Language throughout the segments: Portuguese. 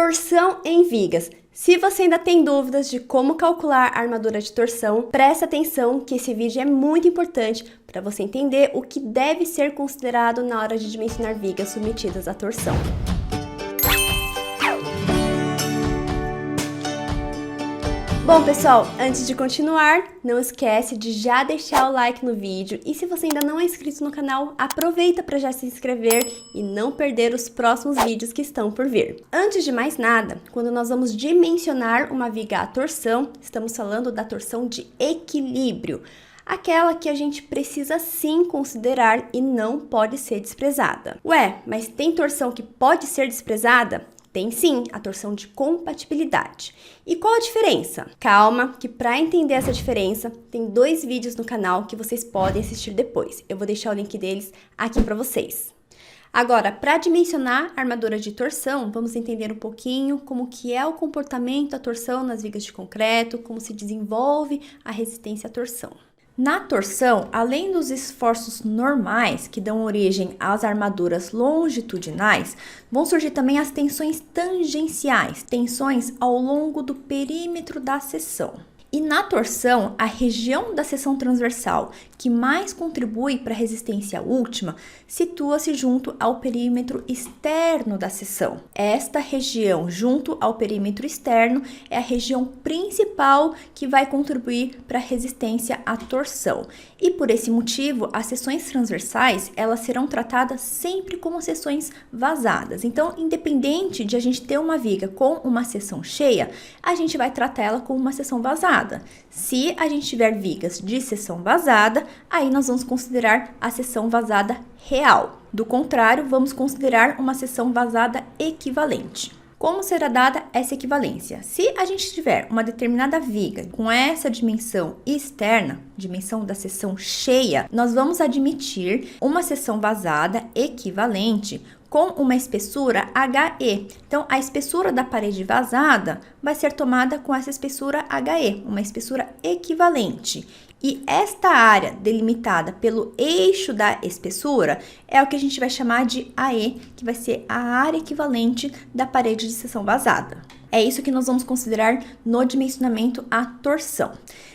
Torção em vigas. Se você ainda tem dúvidas de como calcular a armadura de torção, presta atenção que esse vídeo é muito importante para você entender o que deve ser considerado na hora de dimensionar vigas submetidas à torção. Bom, pessoal, antes de continuar, não esquece de já deixar o like no vídeo e se você ainda não é inscrito no canal, aproveita para já se inscrever e não perder os próximos vídeos que estão por vir. Antes de mais nada, quando nós vamos dimensionar uma viga à torção, estamos falando da torção de equilíbrio, aquela que a gente precisa sim considerar e não pode ser desprezada. Ué, mas tem torção que pode ser desprezada? Tem sim, a torção de compatibilidade. E qual a diferença? Calma, que para entender essa diferença, tem 2 vídeos no canal que vocês podem assistir depois. Eu vou deixar o link deles aqui para vocês. Agora, para dimensionar a armadura de torção, vamos entender um pouquinho como que é o comportamento da torção nas vigas de concreto, como se desenvolve a resistência à torção. Na torção, além dos esforços normais que dão origem às armaduras longitudinais, vão surgir também as tensões tangenciais, tensões ao longo do perímetro da seção. E na torção, a região da seção transversal que mais contribui para a resistência última situa-se junto ao perímetro externo da seção. Esta região, junto ao perímetro externo, é a região principal que vai contribuir para a resistência à torção. E por esse motivo, as seções transversais, elas serão tratadas sempre como seções vazadas. Então, independente de a gente ter uma viga com uma seção cheia, a gente vai tratar ela como uma seção vazada. Se a gente tiver vigas de seção vazada, aí nós vamos considerar a seção vazada real. Do contrário, vamos considerar uma seção vazada equivalente. Como será dada essa equivalência? Se a gente tiver uma determinada viga com essa dimensão externa, dimensão da seção cheia, nós vamos admitir uma seção vazada equivalente com uma espessura HE. Então, a espessura da parede vazada vai ser tomada com essa espessura HE, uma espessura equivalente. E esta área delimitada pelo eixo da espessura é o que a gente vai chamar de AE, que vai ser a área equivalente da parede de seção vazada. É isso que nós vamos considerar no dimensionamento à torção.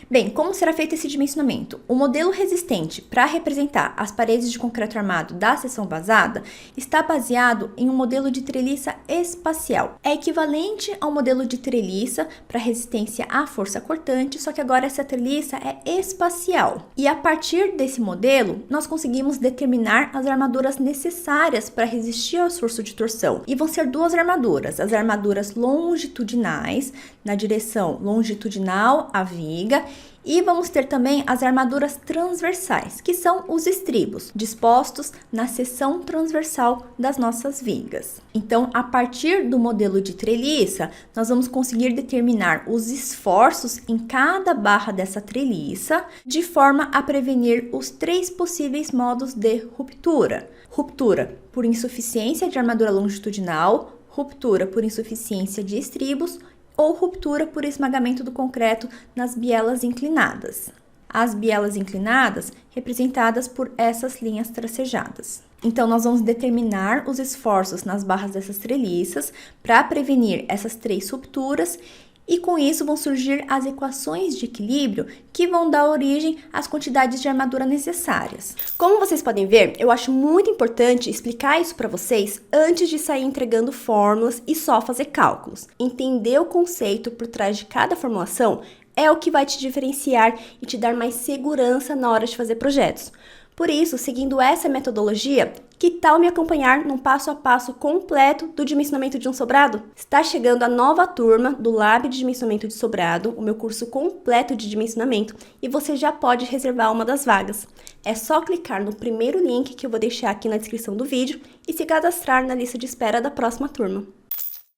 Bem, como será feito esse dimensionamento? O modelo resistente para representar as paredes de concreto armado da seção vazada está baseado em um modelo de treliça espacial. É equivalente ao modelo de treliça para resistência à força cortante, só que agora essa treliça é espacial. E a partir desse modelo, nós conseguimos determinar as armaduras necessárias para resistir ao esforço de torção. E vão ser 2 armaduras, as armaduras longitudinais, na direção longitudinal à viga, e vamos ter também as armaduras transversais, que são os estribos, dispostos na seção transversal das nossas vigas. Então, a partir do modelo de treliça, nós vamos conseguir determinar os esforços em cada barra dessa treliça, de forma a prevenir os 3 possíveis modos de ruptura. Ruptura por insuficiência de armadura longitudinal, ruptura por insuficiência de estribos, ou ruptura por esmagamento do concreto nas bielas inclinadas. As bielas inclinadas representadas por essas linhas tracejadas. Então, nós vamos determinar os esforços nas barras dessas treliças para prevenir essas 3 rupturas e com isso vão surgir as equações de equilíbrio que vão dar origem às quantidades de armadura necessárias. Como vocês podem ver, eu acho muito importante explicar isso para vocês antes de sair entregando fórmulas e só fazer cálculos. Entender o conceito por trás de cada formulação é o que vai te diferenciar e te dar mais segurança na hora de fazer projetos. Por isso, seguindo essa metodologia, que tal me acompanhar num passo a passo completo do dimensionamento de um sobrado? Está chegando a nova turma do Lab de Dimensionamento de Sobrado, o meu curso completo de dimensionamento, e você já pode reservar uma das vagas. É só clicar no primeiro link que eu vou deixar aqui na descrição do vídeo e se cadastrar na lista de espera da próxima turma.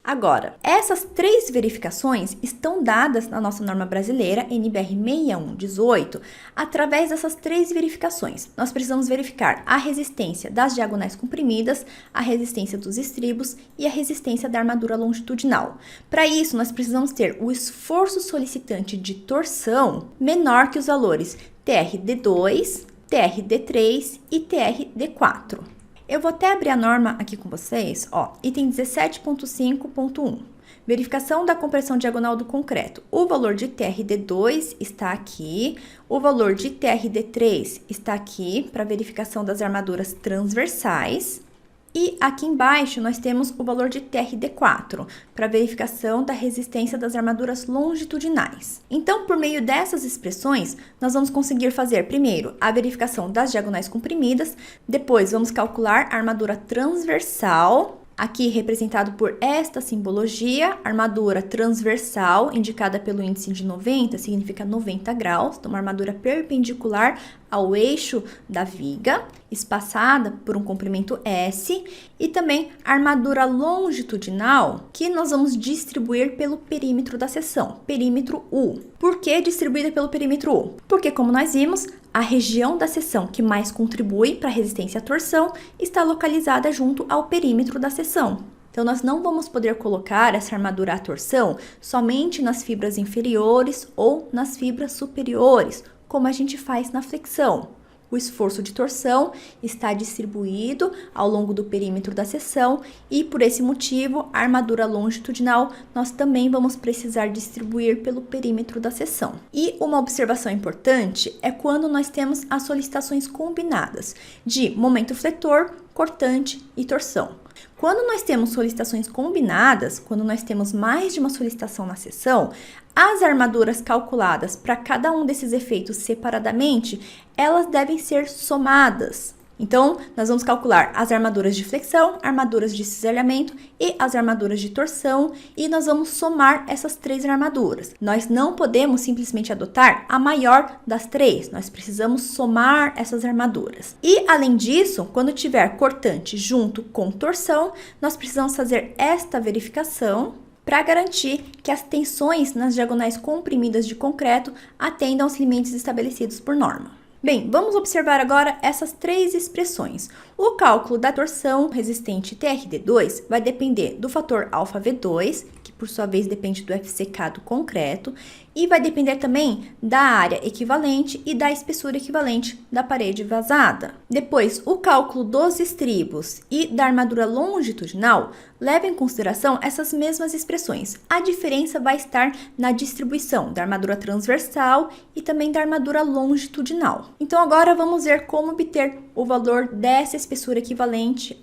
Agora, essas 3 verificações estão dadas na nossa norma brasileira, NBR 6118, através dessas 3 verificações. Nós precisamos verificar a resistência das diagonais comprimidas, a resistência dos estribos e a resistência da armadura longitudinal. Para isso, nós precisamos ter o esforço solicitante de torção menor que os valores TRD2, TRD3 e TRD4. Eu vou até abrir a norma aqui com vocês, ó, item 17.5.1. Verificação da compressão diagonal do concreto. O valor de TRD2 está aqui, o valor de TRD3 está aqui para verificação das armaduras transversais. E aqui embaixo nós temos o valor de TRD4, para verificação da resistência das armaduras longitudinais. Então, por meio dessas expressões, nós vamos conseguir fazer, primeiro, a verificação das diagonais comprimidas, depois vamos calcular a armadura transversal, aqui representado por esta simbologia, armadura transversal, indicada pelo índice de 90, significa 90 graus, então uma armadura perpendicular ao eixo da viga, espaçada por um comprimento S, e também a armadura longitudinal, que nós vamos distribuir pelo perímetro da seção, perímetro U. Por que distribuída pelo perímetro U? Porque, como nós vimos, a região da seção que mais contribui para a resistência à torção está localizada junto ao perímetro da seção. Então, nós não vamos poder colocar essa armadura à torção somente nas fibras inferiores ou nas fibras superiores, como a gente faz na flexão. O esforço de torção está distribuído ao longo do perímetro da seção e, por esse motivo, a armadura longitudinal nós também vamos precisar distribuir pelo perímetro da seção. E uma observação importante é quando nós temos as solicitações combinadas de momento fletor, cortante e torção. Quando nós temos solicitações combinadas, quando nós temos mais de uma solicitação na seção, as armaduras calculadas para cada um desses efeitos separadamente, elas devem ser somadas. Então, nós vamos calcular as armaduras de flexão, armaduras de cisalhamento e as armaduras de torção, e nós vamos somar essas três armaduras. Nós não podemos simplesmente adotar a maior das três, nós precisamos somar essas armaduras. E, além disso, quando tiver cortante junto com torção, nós precisamos fazer esta verificação para garantir que as tensões nas diagonais comprimidas de concreto atendam aos limites estabelecidos por norma. Bem, vamos observar agora essas três expressões. O cálculo da torção resistente TRD2 vai depender do fator αV2, que por sua vez depende do FCK do concreto, e vai depender também da área equivalente e da espessura equivalente da parede vazada. Depois, o cálculo dos estribos e da armadura longitudinal leva em consideração essas mesmas expressões. A diferença vai estar na distribuição da armadura transversal e também da armadura longitudinal. Então, agora vamos ver como obter o valor dessa espessura equivalente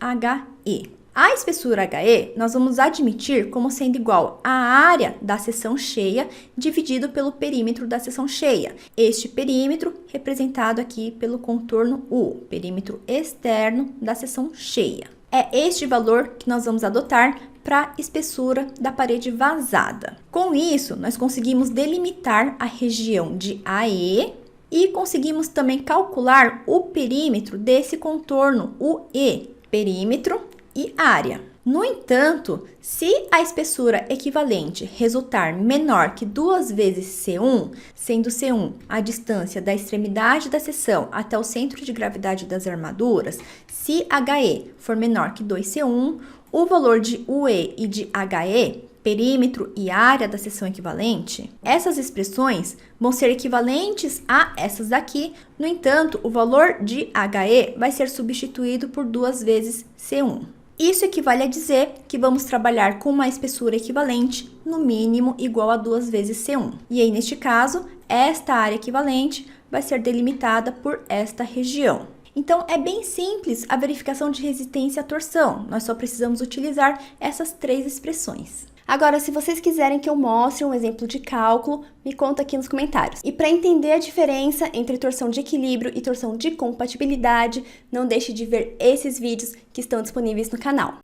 HE. A espessura HE nós vamos admitir como sendo igual à área da seção cheia dividido pelo perímetro da seção cheia. Este perímetro representado aqui pelo contorno U, perímetro externo da seção cheia. É este valor que nós vamos adotar para a espessura da parede vazada. Com isso, nós conseguimos delimitar a região de AE e conseguimos também calcular o perímetro desse contorno UE, perímetro e área. No entanto, se a espessura equivalente resultar menor que 2 vezes C1, sendo C1 a distância da extremidade da seção até o centro de gravidade das armaduras, se HE for menor que 2C1, o valor de UE e de HE, perímetro e área da seção equivalente, essas expressões vão ser equivalentes a essas daqui. No entanto, o valor de HE vai ser substituído por 2 vezes C1. Isso equivale a dizer que vamos trabalhar com uma espessura equivalente, no mínimo igual a 2 vezes C1. E aí, neste caso, esta área equivalente vai ser delimitada por esta região. Então, é bem simples a verificação de resistência à torção. Nós só precisamos utilizar essas três expressões. Agora, se vocês quiserem que eu mostre um exemplo de cálculo, me conta aqui nos comentários. E para entender a diferença entre torção de equilíbrio e torção de compatibilidade, não deixe de ver esses vídeos que estão disponíveis no canal.